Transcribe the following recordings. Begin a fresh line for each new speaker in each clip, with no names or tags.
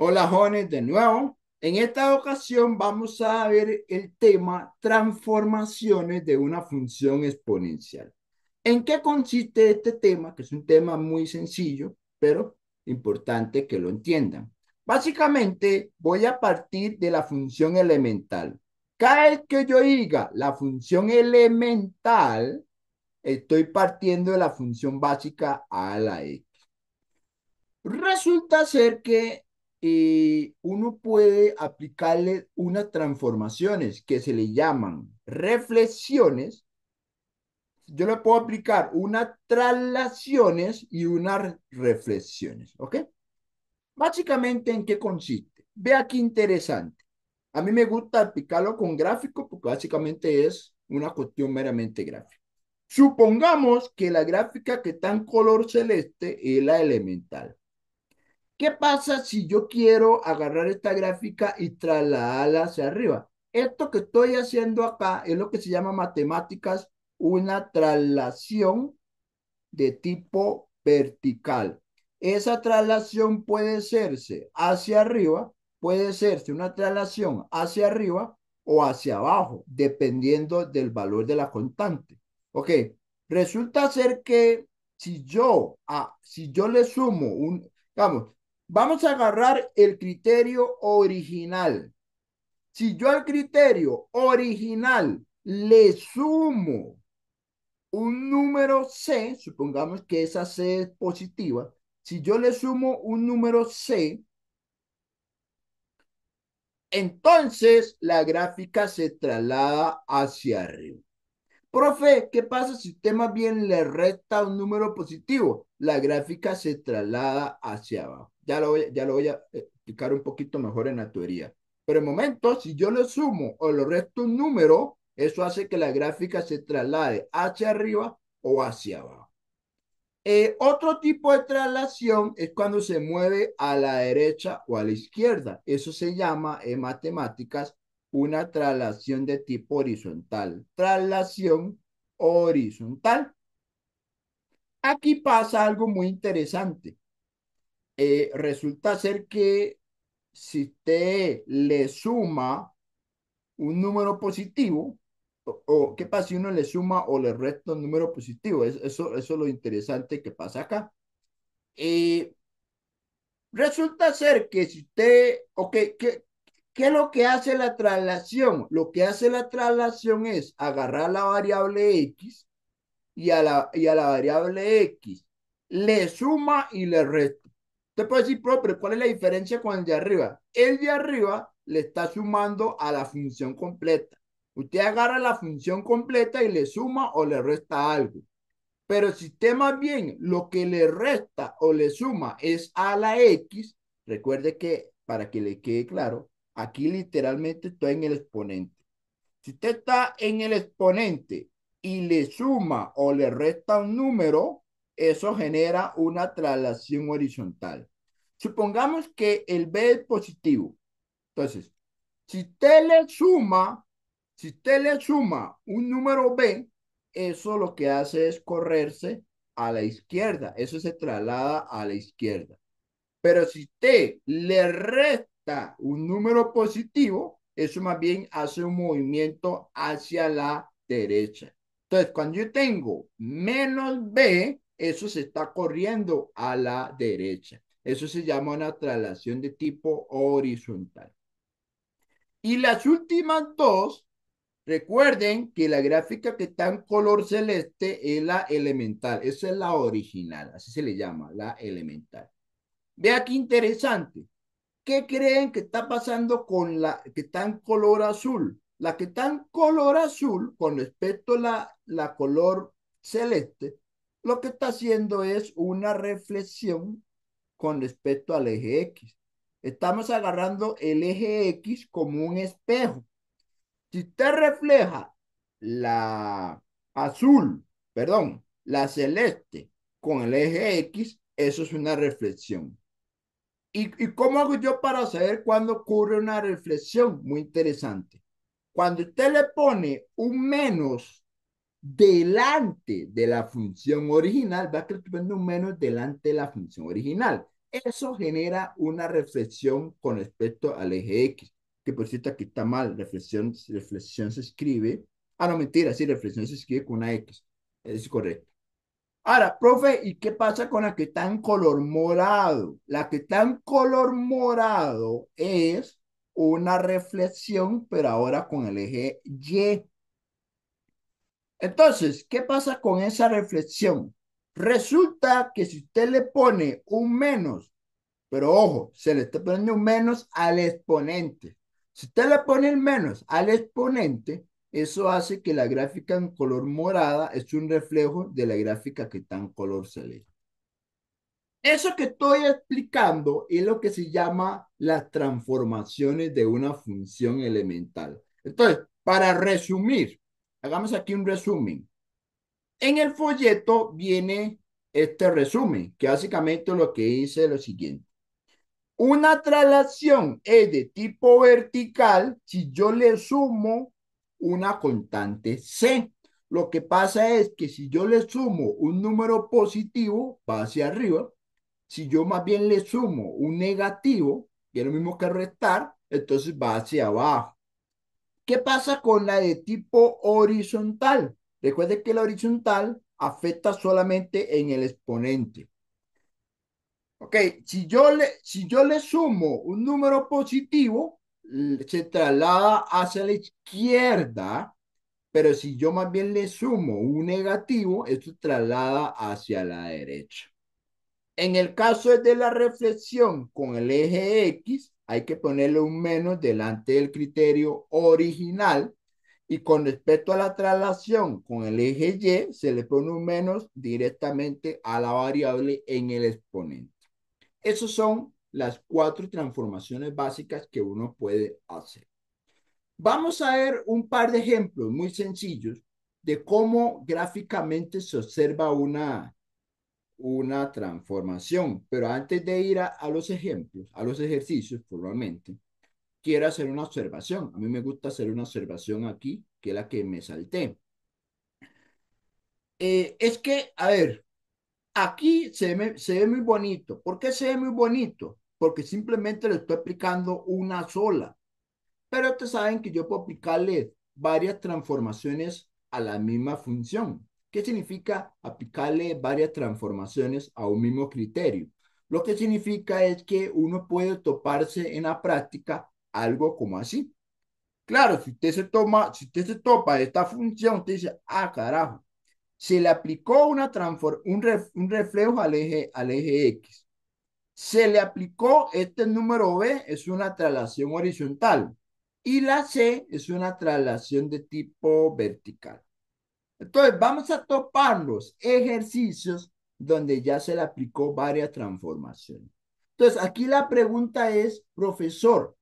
Hola, jóvenes, de nuevo. En esta ocasión vamos a ver el tema transformaciones de una función exponencial. ¿En qué consiste este tema? Que es un tema muy sencillo, pero importante que lo entiendan. Básicamente, voy a partir de la función elemental. Cada vez que yo diga la función elemental, estoy partiendo de la función básica a la x. Resulta ser que uno puede aplicarle unas transformaciones que se le llaman reflexiones. Yo le puedo aplicar unas traslaciones y unas reflexiones, ¿ok? Básicamente, ¿en qué consiste? Vea qué interesante. A mí me gusta aplicarlo con gráfico porque básicamente es una cuestión meramente gráfica. Supongamos que la gráfica que está en color celeste es la elemental. ¿Qué pasa si yo quiero agarrar esta gráfica y trasladarla hacia arriba? Esto que estoy haciendo acá es lo que se llama matemáticas, una traslación de tipo vertical. Esa traslación puede hacerse hacia arriba, puede hacerse una traslación hacia arriba o hacia abajo, dependiendo del valor de la constante. Ok, resulta ser que si yo le sumo vamos a agarrar el criterio original. Si yo al criterio original le sumo un número C, supongamos que esa C es positiva, si yo le sumo un número C, entonces la gráfica se traslada hacia arriba. Profe, ¿qué pasa si usted más bien le resta un número positivo? La gráfica se traslada hacia abajo. Ya lo voy a explicar un poquito mejor en la teoría. Pero el momento, si yo le sumo o le resto un número, eso hace que la gráfica se traslade hacia arriba o hacia abajo. Otro tipo de traslación es cuando se mueve a la derecha o a la izquierda. Eso se llama en matemáticas una traslación de tipo horizontal. Traslación horizontal. Aquí pasa algo muy interesante. Resulta ser que si usted le suma un número positivo, o qué pasa si uno le suma o le resta un número positivo, eso es lo interesante que pasa acá. Eh, Resulta ser que si usted, ok, ¿qué es lo que hace la traslación? Lo que hace la traslación es agarrar la variable X y a la variable X le suma y le resta. Usted puede decir, pero ¿cuál es la diferencia con el de arriba? El de arriba le está sumando a la función completa. Usted agarra la función completa y le suma o le resta algo. Pero si usted más bien lo que le resta o le suma es a la X, recuerde que para que le quede claro, aquí literalmente estoy en el exponente. Si usted está en el exponente y le suma o le resta un número, eso genera una traslación horizontal. Supongamos que el B es positivo. Entonces, si usted le suma, si usted le suma un número B, eso lo que hace es correrse a la izquierda. Eso se traslada a la izquierda. Pero si usted le resta un número positivo, eso más bien hace un movimiento hacia la derecha. Entonces, cuando yo tengo menos B, eso se está corriendo a la derecha. Eso se llama una traslación de tipo horizontal. Y las últimas dos, recuerden que la gráfica que está en color celeste es la elemental. Esa es la original, así se le llama, la elemental. Vea qué interesante. ¿Qué creen que está pasando con la que está en color azul? La que está en color azul, con respecto a la color celeste, lo que está haciendo es una reflexión con respecto al eje X. Estamos agarrando el eje X como un espejo. Si usted refleja la azul, perdón, la celeste con el eje X, eso es una reflexión. ¿Y cómo hago yo para saber cuándo ocurre una reflexión? Muy interesante. Cuando usted le pone un menos delante de la función original, va que estoy poniendo un menos delante de la función original. Eso genera una reflexión con respecto al eje X, que por cierto aquí está mal, reflexión se escribe, no mentira, sí, reflexión se escribe con una X, es correcto. Ahora, profe, ¿y qué pasa con la que está en color morado? La que está en color morado es una reflexión, pero ahora con el eje Y. Entonces, ¿qué pasa con esa reflexión? Resulta que si usted le pone un menos, pero ojo, se le está poniendo un menos al exponente. Si usted le pone el menos al exponente, eso hace que la gráfica en color morada es un reflejo de la gráfica que está en color celeste. Eso que estoy explicando es lo que se llama las transformaciones de una función elemental. Entonces, para resumir, hagamos aquí un resumen. En el folleto viene este resumen, que básicamente lo que dice es lo siguiente. Una traslación es de tipo vertical si yo le sumo una constante C. Lo que pasa es que si yo le sumo un número positivo, va hacia arriba. Si yo más bien le sumo un negativo, que es lo mismo que restar, entonces va hacia abajo. ¿Qué pasa con la de tipo horizontal? Recuerde que la horizontal afecta solamente en el exponente. Ok, si yo le sumo un número positivo, se traslada hacia la izquierda, pero si yo más bien le sumo un negativo, esto traslada hacia la derecha. En el caso de la reflexión con el eje X, hay que ponerle un menos delante del criterio original y con respecto a la traslación con el eje Y, se le pone un menos directamente a la variable en el exponente. Esas son las 4 transformaciones básicas que uno puede hacer. Vamos a ver un par de ejemplos muy sencillos de cómo gráficamente se observa una transformación. Pero antes de ir a los ejemplos, a los ejercicios formalmente, quiero hacer una observación. A mí me gusta hacer una observación aquí, que es la que me salté. Es que, a ver, aquí se ve muy bonito. ¿Por qué se ve muy bonito? Porque simplemente le estoy aplicando una sola. Pero ustedes saben que yo puedo aplicarle varias transformaciones a la misma función. ¿Qué significa aplicarle varias transformaciones a un mismo criterio? Lo que significa es que uno puede toparse en la práctica algo como así. Claro, si usted se topa esta función, usted dice, carajo, se le aplicó un reflejo al eje X. Se le aplicó este número B, es una traslación horizontal, y la C es una traslación de tipo vertical. Entonces, vamos a topar los ejercicios donde ya se le aplicó varias transformaciones. Entonces, aquí la pregunta es, profesor,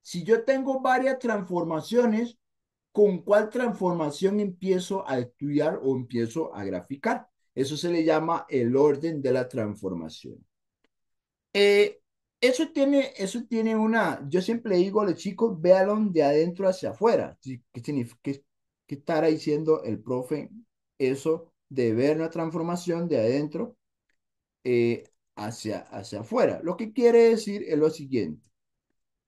si yo tengo varias transformaciones, ¿con cuál transformación empiezo a estudiar o empiezo a graficar? Eso se le llama el orden de la transformación. Eh, eso tiene yo siempre digo a los chicos, véanlo de adentro hacia afuera. ¿Sí? ¿Qué significa? ¿Qué estará diciendo el profe? Eso de ver una transformación de adentro hacia afuera. Lo que quiere decir es lo siguiente.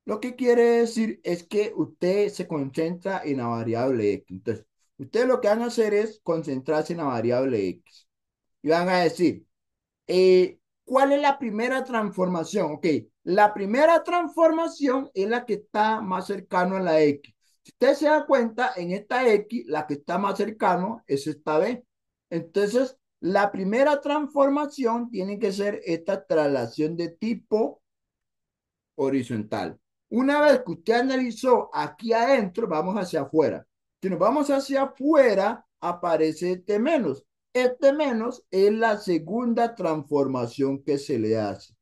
Lo que quiere decir es que usted se concentra en la variable X. Entonces, ustedes lo que van a hacer es concentrarse en la variable X. Y van a decir, ¿cuál es la primera transformación? Ok, la primera transformación es la que está más cercano a la X. Si usted se da cuenta, en esta X, la que está más cercano es esta B. Entonces, la primera transformación tiene que ser esta traslación de tipo horizontal. Una vez que usted analizó aquí adentro, vamos hacia afuera. Si nos vamos hacia afuera, aparece este menos. Este menos es la segunda transformación que se le hace.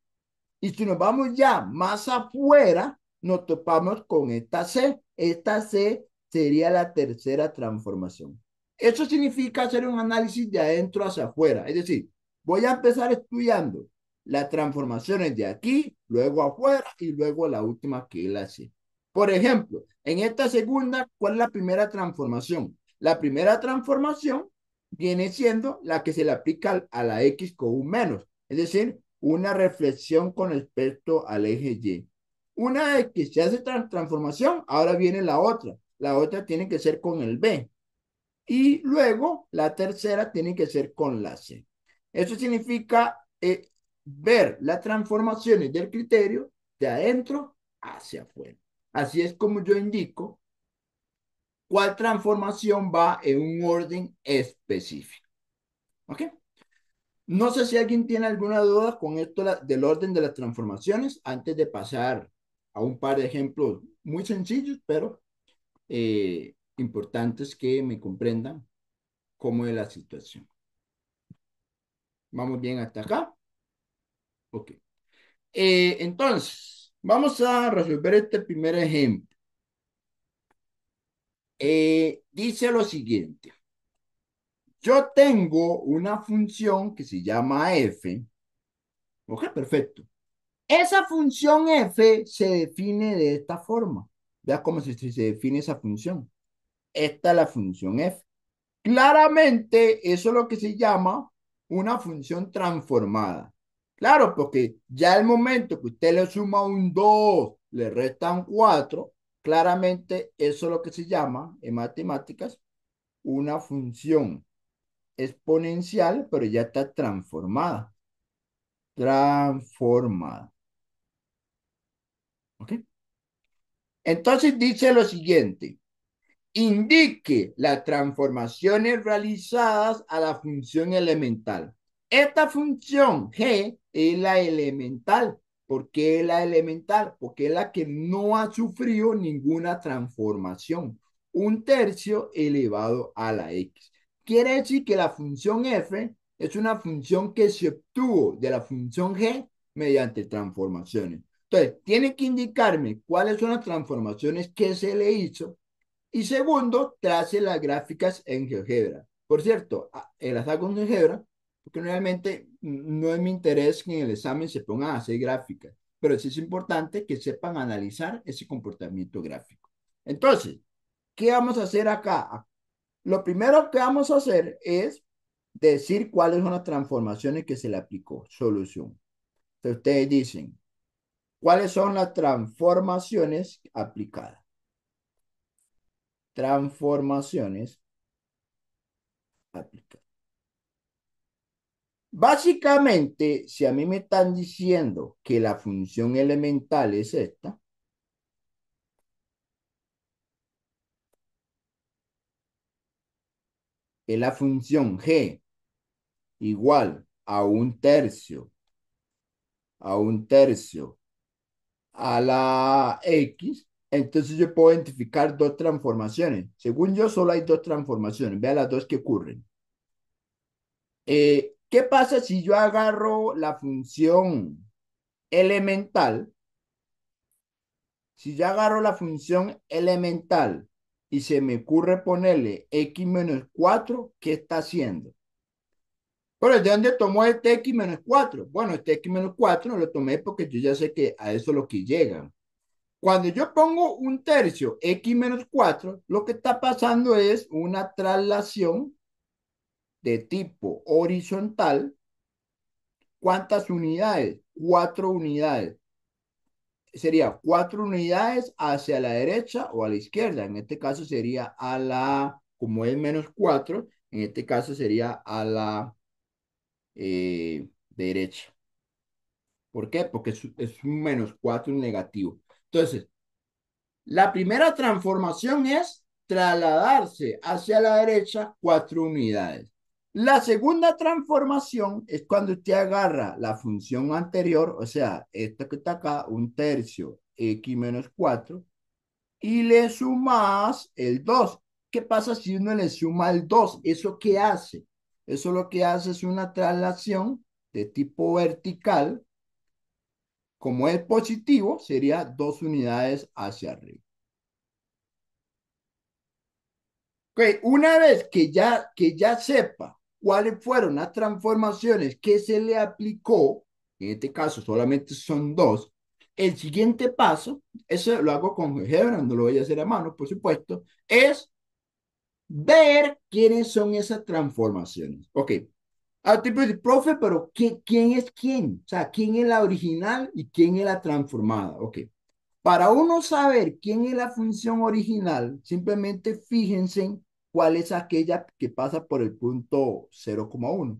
Y si nos vamos ya más afuera, nos topamos con esta C. Esta C sería la tercera transformación. Eso significa hacer un análisis de adentro hacia afuera. Es decir, voy a empezar estudiando las transformaciones de aquí, luego afuera y luego la última que es la C. Por ejemplo, en esta segunda, ¿cuál es la primera transformación? La primera transformación viene siendo la que se le aplica a la X con un menos. Es decir, una reflexión con respecto al eje Y. Una vez que se hace transformación, ahora viene la otra. La otra tiene que ser con el B. Y luego la tercera tiene que ser con la C. Eso significa ver las transformaciones del criterio de adentro hacia afuera. Así es como yo indico cuál transformación va en un orden específico. ¿Ok? No sé si alguien tiene alguna duda con esto del orden de las transformaciones antes de pasar a un par de ejemplos muy sencillos, pero importantes que me comprendan cómo es la situación. ¿Vamos bien hasta acá? Ok. Entonces, vamos a resolver este primer ejemplo. Dice lo siguiente. Yo tengo una función que se llama f. Ok, perfecto. Esa función f se define de esta forma. Vea cómo se define esa función. Esta es la función f. Claramente, eso es lo que se llama una función transformada. Claro, porque ya el momento que usted le suma un 2, le restan 4, claramente eso es lo que se llama en matemáticas una función exponencial, pero ya está transformada. Transformada. ¿Ok? Entonces dice lo siguiente. Indique las transformaciones realizadas a la función elemental. Esta función G es la elemental. ¿Por qué es la elemental? Porque es la que no ha sufrido ninguna transformación. Un tercio elevado a la X. Quiere decir que la función F es una función que se obtuvo de la función G mediante transformaciones. Entonces, tiene que indicarme cuáles son las transformaciones que se le hizo y segundo, trace las gráficas en GeoGebra. Por cierto, las hago en GeoGebra porque realmente no es mi interés que en el examen se pongan a hacer gráficas, pero sí es importante que sepan analizar ese comportamiento gráfico. Entonces, ¿qué vamos a hacer acá? Lo primero que vamos a hacer es decir cuáles son las transformaciones que se le aplicó. Solución. Entonces, ustedes dicen, ¿cuáles son las transformaciones aplicadas? Transformaciones aplicadas. Básicamente, si a mí me están diciendo que la función elemental es esta, es la función g igual a un tercio a la x, entonces yo puedo identificar dos transformaciones. Según yo, solo hay dos transformaciones. Vea las dos que ocurren. ¿Qué pasa si yo agarro la función elemental? Si yo agarro la función elemental y se me ocurre ponerle x menos 4, ¿qué está haciendo? Pero ¿de dónde tomó este x menos 4? Bueno, este x menos 4 lo tomé porque yo ya sé que a eso es lo que llega. Cuando yo pongo un tercio x menos 4, lo que está pasando es una traslación de tipo horizontal. ¿Cuántas unidades? 4 unidades. Sería 4 unidades hacia la derecha o a la izquierda. En este caso sería a la, como es menos 4, en este caso sería a la derecha. ¿Por qué? Porque es un menos 4 negativo. Entonces, la primera transformación es trasladarse hacia la derecha 4 unidades. La segunda transformación es cuando usted agarra la función anterior, o sea, esta que está acá, un tercio x menos 4, y le sumas el 2. ¿Qué pasa si uno le suma el 2? ¿Eso qué hace? Eso lo que hace es una traslación de tipo vertical. Como es positivo, sería 2 unidades hacia arriba. Okay, una vez que ya sepa cuáles fueron las transformaciones que se le aplicó, en este caso solamente son dos, el siguiente paso, eso lo hago con GeoGebra, no lo voy a hacer a mano, por supuesto, es ver quiénes son esas transformaciones. Ok, Ah, tipo de profe, pero ¿quién es quién? O sea, ¿quién es la original y quién es la transformada? Ok. Para uno saber quién es la función original, simplemente fíjense en cuál es aquella que pasa por el punto 0,1.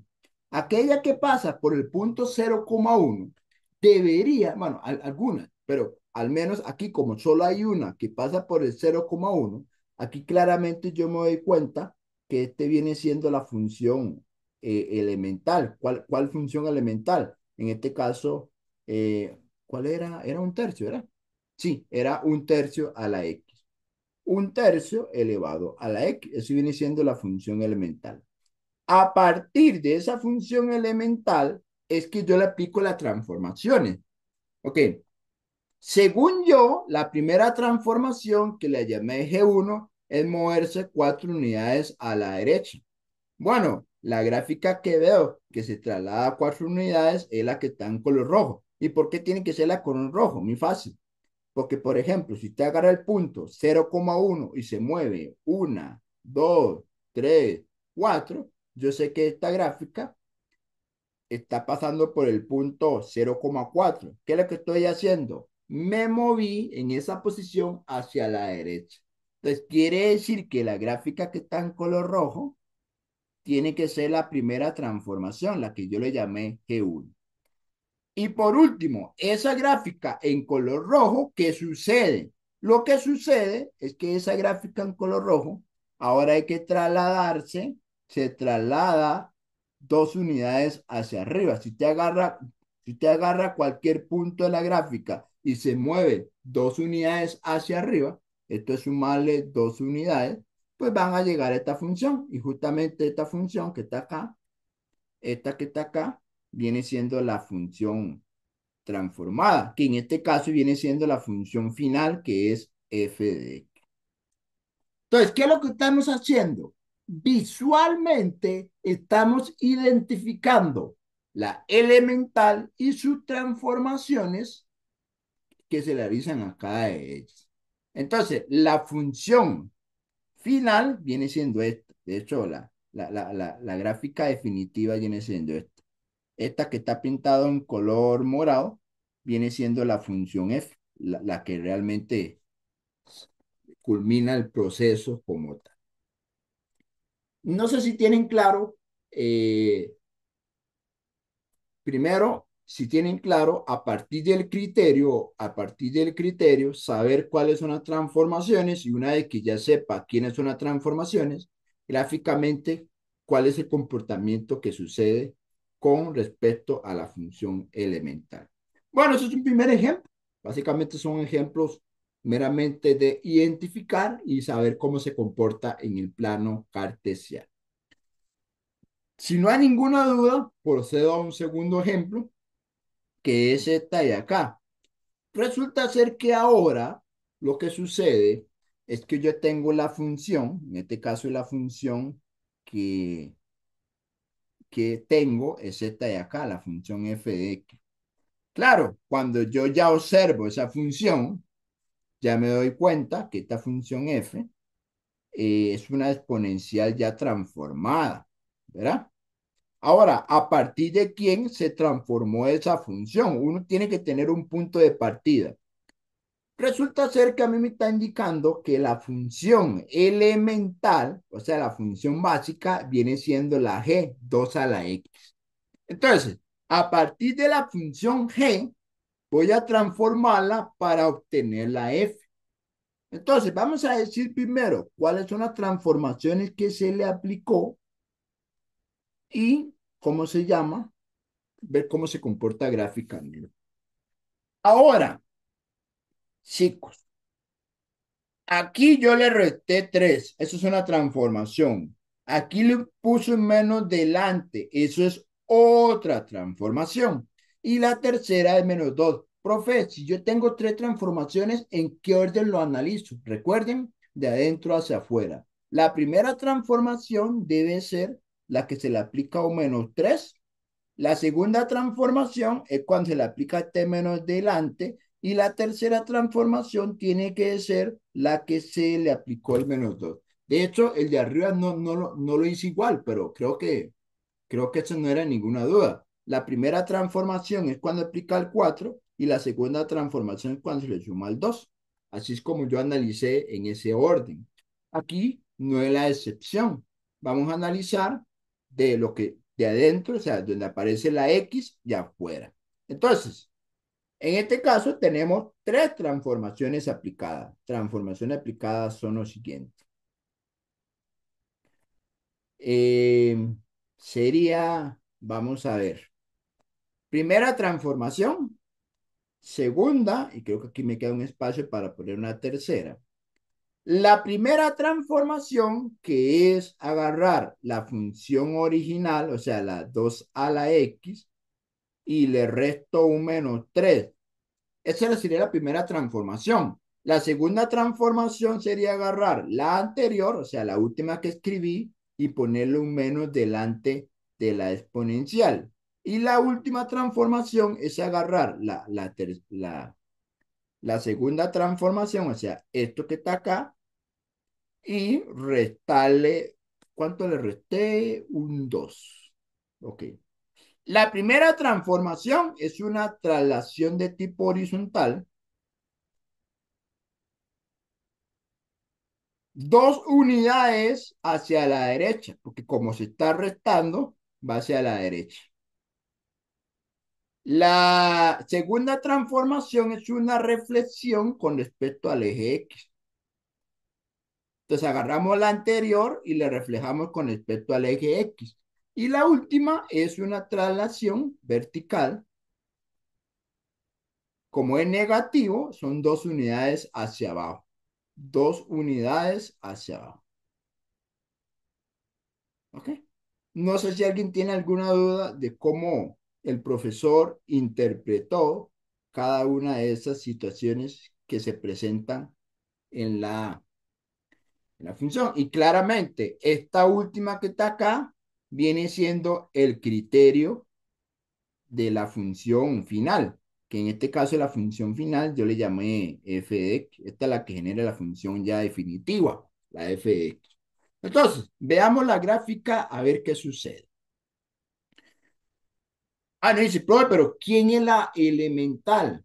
Aquella que pasa por el punto 0,1 debería, bueno, algunas, pero al menos aquí como solo hay una que pasa por el 0,1, aquí claramente yo me doy cuenta que este viene siendo la función elemental. ¿Cuál función elemental? En este caso, ¿cuál era? Era un tercio, ¿verdad? Sí, era un tercio a la x. Un tercio elevado a la x. Eso viene siendo la función elemental. A partir de esa función elemental es que yo le aplico las transformaciones. Ok. Según yo, la primera transformación que le llamé G1 es moverse 4 unidades a la derecha. Bueno, la gráfica que veo que se traslada a 4 unidades es la que está en color rojo. ¿Y por qué tiene que ser la color rojo? Muy fácil. Porque, por ejemplo, si usted agarra el punto 0,1 y se mueve 1, 2, 3, 4, yo sé que esta gráfica está pasando por el punto 0,4. ¿Qué es lo que estoy haciendo? Me moví en esa posición hacia la derecha. Entonces, quiere decir que la gráfica que está en color rojo tiene que ser la primera transformación, la que yo le llamé G1. Y por último, esa gráfica en color rojo, ¿qué sucede? Lo que sucede es que esa gráfica en color rojo, ahora hay que trasladarse, se traslada 2 unidades hacia arriba. Si te agarra cualquier punto de la gráfica y se mueve 2 unidades hacia arriba, esto es sumarle 2 unidades, pues van a llegar a esta función. Y justamente esta función que está acá, esta que está acá, viene siendo la función transformada, que en este caso viene siendo la función final, que es f de x. Entonces, ¿qué es lo que estamos haciendo? Visualmente estamos identificando la elemental y sus transformaciones que se realizan a cada de ellas. Entonces, la función final viene siendo esta. De hecho, la gráfica definitiva viene siendo esta. Esta que está pintado en color morado viene siendo la función f, la que realmente culmina el proceso como tal. No sé si tienen claro, eh, primero, si tienen claro, a partir del criterio, saber cuáles son las transformaciones y una vez que ya sepa quiénes son las transformaciones, gráficamente, cuál es el comportamiento que sucede con respecto a la función elemental. Bueno, eso es un primer ejemplo. Básicamente son ejemplos meramente de identificar y saber cómo se comporta en el plano cartesiano. Si no hay ninguna duda, procedo a un segundo ejemplo que es esta de acá. Resulta ser que ahora lo que sucede es que yo tengo la función, en este caso la función que, que tengo es esta de acá, la función f de x. Claro, cuando yo ya observo esa función, ya me doy cuenta que esta función f es una exponencial ya transformada, ¿verdad? Ahora, ¿a partir de quién se transformó esa función? Uno tiene que tener un punto de partida. Resulta ser que a mí me está indicando que la función elemental, o sea, la función básica, viene siendo la g, 2 a la x. Entonces, a partir de la función g, voy a transformarla para obtener la f. Entonces, vamos a decir primero cuáles son las transformaciones que se le aplicó y cómo se llama, ver cómo se comporta gráficamente. Ahora, chicos, aquí yo le resté 3. Eso es una transformación. Aquí le puso un menos delante. Eso es otra transformación. Y la tercera es -2. Profe, si yo tengo 3 transformaciones, ¿en qué orden lo analizo? Recuerden, de adentro hacia afuera. La primera transformación debe ser la que se le aplica un -3. La segunda transformación es cuando se le aplica T menos delante y la tercera transformación tiene que ser la que se le aplicó el -2. De hecho, el de arriba no lo hice igual, pero creo que Creo que eso no era ninguna duda. La primera transformación es cuando aplica el 4 y la segunda transformación es cuando se le suma el 2. Así es como yo analicé en ese orden. Aquí no es la excepción. Vamos a analizar de lo que de adentro, o sea, donde aparece la X y afuera. Entonces, en este caso tenemos tres transformaciones aplicadas. Transformaciones aplicadas son los siguientes. Eh, sería, vamos a ver, primera transformación, segunda, y creo que aquí me queda un espacio para poner una tercera. La primera transformación, que es agarrar la función original, o sea, la 2 a la X, y le resto un menos 3. Esa sería la primera transformación. La segunda transformación sería agarrar la anterior, o sea, la última que escribí, y ponerle un menos delante de la exponencial. Y la última transformación es agarrar la segunda transformación, o sea, esto que está acá, y restarle, ¿cuánto le resté? Un 2. Ok. La primera transformación es una traslación de tipo horizontal. 2 unidades hacia la derecha, porque como se está restando, va hacia la derecha. La segunda transformación es una reflexión con respecto al eje X. Entonces agarramos la anterior y le reflejamos con respecto al eje X. Y la última es una traslación vertical. Como es negativo, son 2 unidades hacia abajo. 2 unidades hacia abajo. ¿Ok? No sé si alguien tiene alguna duda de cómo el profesor interpretó cada una de esas situaciones que se presentan en la función. Y claramente, esta última que está acá viene siendo el criterio de la función final, que en este caso la función final yo le llamé f de x. Esta es la que genera la función ya definitiva, la f de x. Entonces, veamos la gráfica a ver qué sucede. Ah, no dice, profe, pero ¿quién es la elemental?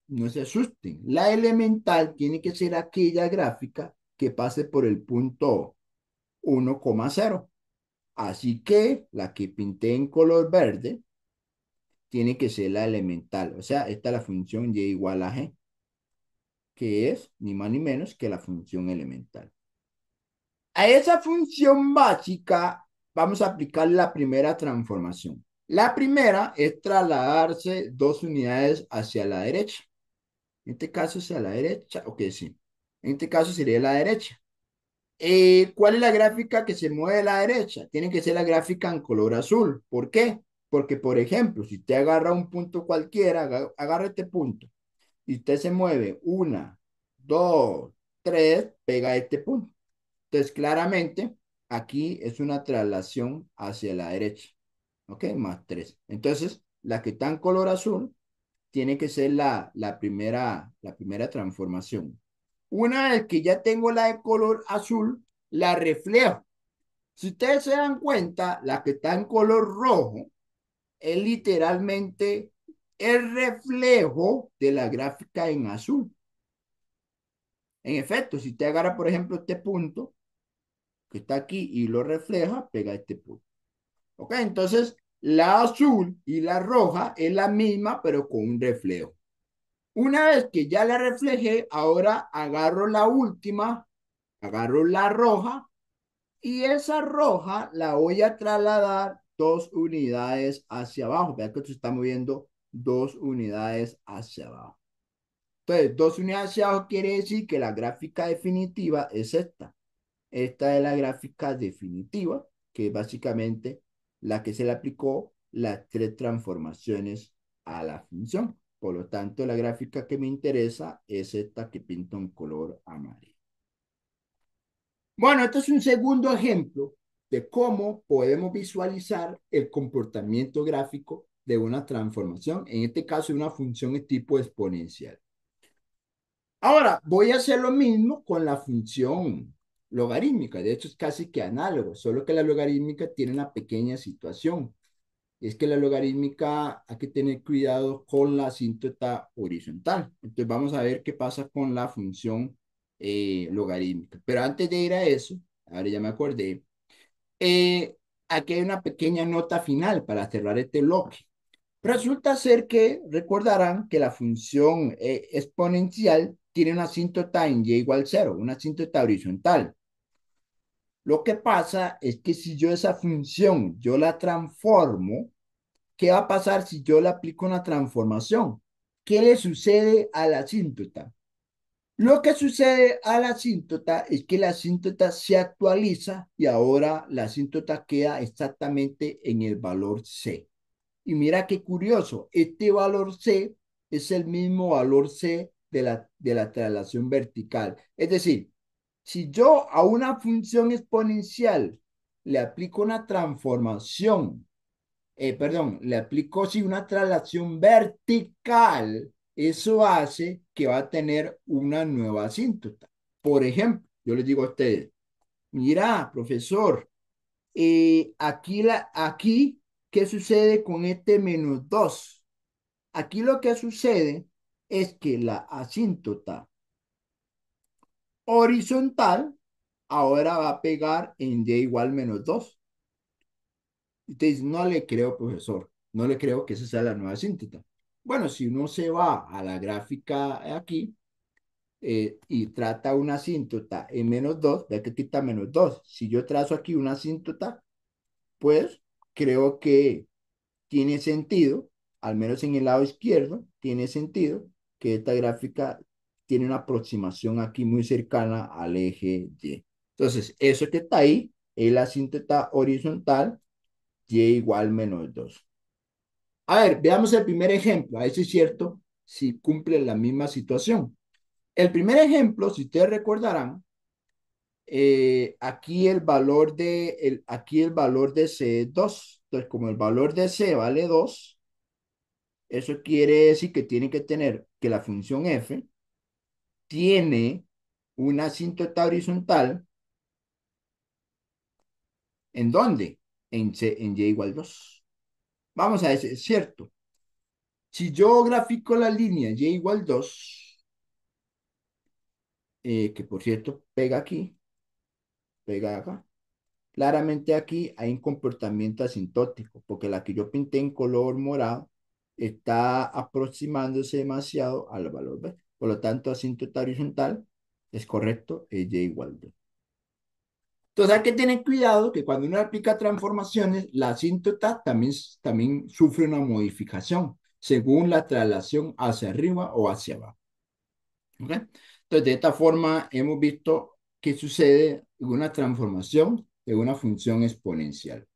No se asusten. La elemental tiene que ser aquella gráfica que pase por el punto 1,0. Así que la que pinté en color verde tiene que ser la elemental. O sea, esta es la función y igual a g, que es ni más ni menos que la función elemental. A esa función básica vamos a aplicar la primera transformación. La primera es trasladarse 2 unidades hacia la derecha. En este caso hacia la derecha, ok, sí. En este caso sería la derecha. ¿Cuál es la gráfica que se mueve a la derecha? Tiene que ser la gráfica en color azul. ¿Por qué? Porque, por ejemplo, si usted agarra un punto cualquiera, agarra este punto, y usted se mueve 1, 2, 3, pega este punto. Entonces, claramente, aquí es una traslación hacia la derecha. ¿Ok? Más 3. Entonces, la que está en color azul tiene que ser la primera transformación. Una vez que ya tengo la de color azul, la reflejo. Si ustedes se dan cuenta, la que está en color rojo es literalmente el reflejo de la gráfica en azul. En efecto, si usted agarra, por ejemplo, este punto que está aquí y lo refleja, pega este punto. ¿Ok? Entonces, la azul y la roja es la misma, pero con un reflejo. Una vez que ya la reflejé, ahora agarro la última, agarro la roja y esa roja la voy a trasladar 2 unidades hacia abajo. Vean que se está moviendo 2 unidades hacia abajo. Entonces, 2 unidades hacia abajo quiere decir que la gráfica definitiva es esta. Esta es la gráfica definitiva, que es básicamente la que se le aplicó las tres transformaciones a la función. Por lo tanto, la gráfica que me interesa es esta que pinto en color amarillo. Bueno, este es un segundo ejemplo de cómo podemos visualizar el comportamiento gráfico de una transformación, en este caso una función de tipo exponencial. Ahora, voy a hacer lo mismo con la función logarítmica. De hecho, es casi que análogo, solo que la logarítmica tiene una pequeña situación. Es que la logarítmica hay que tener cuidado con la asíntota horizontal. Entonces vamos a ver qué pasa con la función logarítmica. Pero antes de ir a eso, ahora ya me acordé, eh, aquí hay una pequeña nota final para cerrar este bloque. Resulta ser que recordarán que la función exponencial tiene una asíntota en y igual cero, una asíntota horizontal. Lo que pasa es que si yo esa función, yo la transformo, ¿qué va a pasar si yo le aplico una transformación? ¿Qué le sucede a la asíntota? Lo que sucede a la asíntota es que la asíntota se actualiza y ahora la asíntota queda exactamente en el valor C. Y mira qué curioso, este valor C es el mismo valor C de la traslación vertical. Es decir, si yo a una función exponencial le aplico una transformación, perdón, le aplico sí una traslación vertical, eso hace que va a tener una nueva asíntota. Por ejemplo, yo les digo a ustedes, mira, profesor, aquí, ¿qué sucede con este -2? Aquí lo que sucede es que la asíntota horizontal ahora va a pegar en y igual -2. Entonces, no le creo, profesor, no le creo que esa sea la nueva asíntota. Bueno, si uno se va a la gráfica aquí y trata una asíntota en -2, ve que quita -2. Si yo trazo aquí una asíntota, pues creo que tiene sentido, al menos en el lado izquierdo, tiene sentido que esta gráfica tiene una aproximación aquí muy cercana al eje Y. Entonces, eso que está ahí es la asíntota horizontal Y igual -2. A ver, veamos el primer ejemplo, a ver si es cierto, si cumple la misma situación. El primer ejemplo, si ustedes recordarán, aquí el valor de C es 2. Entonces, como el valor de C vale 2, eso quiere decir que tiene que tener que la función f tiene una asíntota horizontal. ¿En dónde? En y igual 2. Vamos a ver si es cierto. Si yo grafico la línea y igual 2, que por cierto pega aquí, pega acá, claramente aquí hay un comportamiento asintótico, porque la que yo pinté en color morado está aproximándose demasiado al valor B. Por lo tanto, asíntota horizontal es correcto, es y igual 2. Entonces hay que tener cuidado que cuando uno aplica transformaciones, la asíntota también sufre una modificación según la traslación hacia arriba o hacia abajo. ¿Ok? Entonces, de esta forma hemos visto qué sucede en una transformación de una función exponencial.